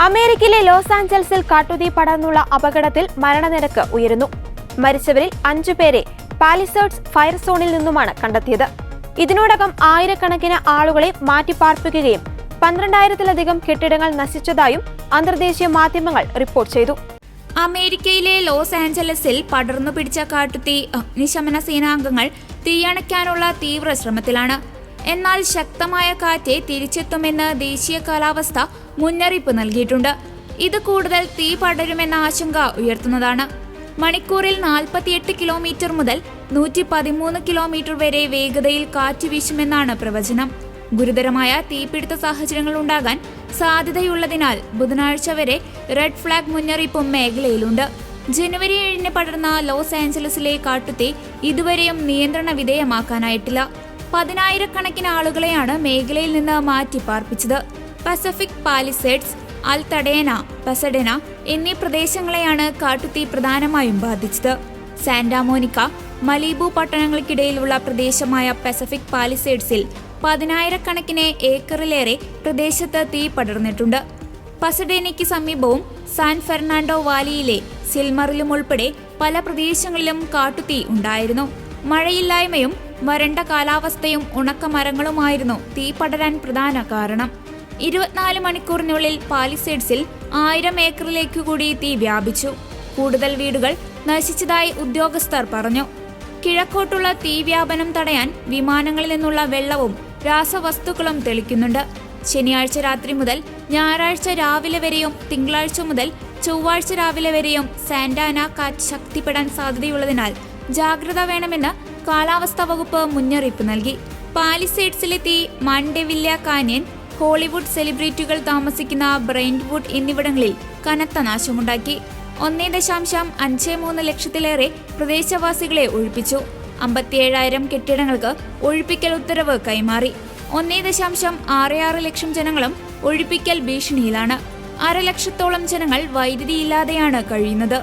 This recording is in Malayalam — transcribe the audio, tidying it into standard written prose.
അമേരിക്കയിലെ ലോസ് ആഞ്ചൽസിൽ കാട്ടുതീ പടർന്നുള്ള അപകടത്തിൽ മരണനിരക്ക് ഉയരുന്നു. മരിച്ചവരിൽ 5 പേരെ പാലിസേഡ്സ് ഫയർ സോണിൽ നിന്നുമാണ് കണ്ടെത്തിയത്. ഇതിനോടകം ആയിരക്കണക്കിന് ആളുകളെ മാറ്റിപ്പാർപ്പിക്കുകയും 12,000-ലധികം കെട്ടിടങ്ങൾ നശിച്ചതായും അന്തർദേശീയ മാധ്യമങ്ങൾ റിപ്പോർട്ട് ചെയ്തു. അമേരിക്കയിലെ ലോസ് ആഞ്ചലസിൽ പടർന്നു പിടിച്ച കാട്ടുതീ അഗ്നിശമന സേനാംഗങ്ങൾ തീയണയ്ക്കാനുള്ള തീവ്ര ശ്രമത്തിലാണ്. എന്നാൽ ശക്തമായ കാറ്റ് തിരിച്ചെത്തുമെന്ന് ദേശീയ കാലാവസ്ഥ മുന്നറിയിപ്പ് നൽകിയിട്ടുണ്ട്. ഇത് കൂടുതൽ തീ പടരുമെന്ന ആശങ്ക ഉയർത്തുന്നതാണ്. മണിക്കൂറിൽ 48 കിലോമീറ്റർ മുതൽ 113 കിലോമീറ്റർ വരെ വേഗതയിൽ കാറ്റ് വീശുമെന്നാണ് പ്രവചനം. ഗുരുതരമായ തീപിടുത്ത സാഹചര്യങ്ങൾ ഉണ്ടാകാൻ സാധ്യതയുള്ളതിനാൽ ബുധനാഴ്ച വരെ റെഡ് ഫ്ലാഗ് മുന്നറിയിപ്പും മേഖലയിലുണ്ട്. ജനുവരി 7-ന് പടർന്ന ലോസ് ആഞ്ചലസിലെ കാട്ടുതീ ഇതുവരെയും നിയന്ത്രണ വിധേയമാക്കാനായിട്ടില്ല. 10,000-കണക്കിന് ആളുകളെയാണ് മേഖലയിൽ നിന്ന് മാറ്റിപ്പാർപ്പിച്ചത്. പസഫിക് പാലിസേഡ്സ്, അൽതഡേന, പസഡെന എന്നീ പ്രദേശങ്ങളെയാണ് കാട്ടുതീ പ്രധാനമായും ബാധിച്ചത്. സാന്റാമോനിക്ക, മലീബു പട്ടണങ്ങൾക്കിടയിലുള്ള പ്രദേശമായ പസഫിക് പാലിസേഡ്സിൽ 10,000-കണക്കിന് ഏക്കറിലേറെ പ്രദേശത്ത് തീ പടർന്നിട്ടുണ്ട്. പസഡേനയ്ക്ക് സമീപവും സാൻ ഫെർണാണ്ടോ വാലിയിലെ സിൽമറിലും ഉൾപ്പെടെ പല പ്രദേശങ്ങളിലും കാട്ടുതീ ഉണ്ടായിരുന്നു. മഴയില്ലായ്മയും വരണ്ട കാലാവസ്ഥയും ഉണക്കമരങ്ങളുമായിരുന്നു തീ പടരാൻ പ്രധാന കാരണം. 24 മണിക്കൂറിനുള്ളിൽ പാലിസേഡ്സിൽ 1000 ഏക്കറിലേക്ക് കൂടി തീ വ്യാപിച്ചു. കൂടുതൽ വീടുകൾ നശിച്ചതായി ഉദ്യോഗസ്ഥർ പറഞ്ഞു. കിഴക്കോട്ടുള്ള തീ വ്യാപനം തടയാൻ വിമാനങ്ങളിൽ നിന്നുള്ള വെള്ളവും രാസവസ്തുക്കളും തെളിക്കുന്നുണ്ട്. ശനിയാഴ്ച രാത്രി മുതൽ ഞായറാഴ്ച രാവിലെ വരെയും തിങ്കളാഴ്ച മുതൽ ചൊവ്വാഴ്ച രാവിലെ വരെയും സാന്റാന കാറ്റ് ശക്തിപ്പെടാൻ സാധ്യതയുള്ളതിനാൽ ജാഗ്രത വേണമെന്ന് കാലാവസ്ഥാ വകുപ്പ് മുന്നറിയിപ്പ് നൽകി. പാലിസേഡ്സിലെ തീ മൺഡെവില്ല കാന്യൻ, ഹോളിവുഡ് സെലിബ്രിറ്റികൾ താമസിക്കുന്ന ബ്രെയിൻവുഡ് എന്നിവിടങ്ങളിൽ കനത്ത നാശമുണ്ടാക്കി. 1.53 ലക്ഷത്തിലേറെ പ്രദേശവാസികളെ ഒഴിപ്പിച്ചു. 57,000 കെട്ടിടങ്ങൾക്ക് ഒഴിപ്പിക്കൽ ഉത്തരവ് കൈമാറി. 1.66 ലക്ഷം ജനങ്ങളും ഒഴിപ്പിക്കൽ ഭീഷണിയിലാണ്. 1/2 ലക്ഷത്തോളം ജനങ്ങൾ വൈദ്യുതിയില്ലാതെയാണ് കഴിയുന്നത്.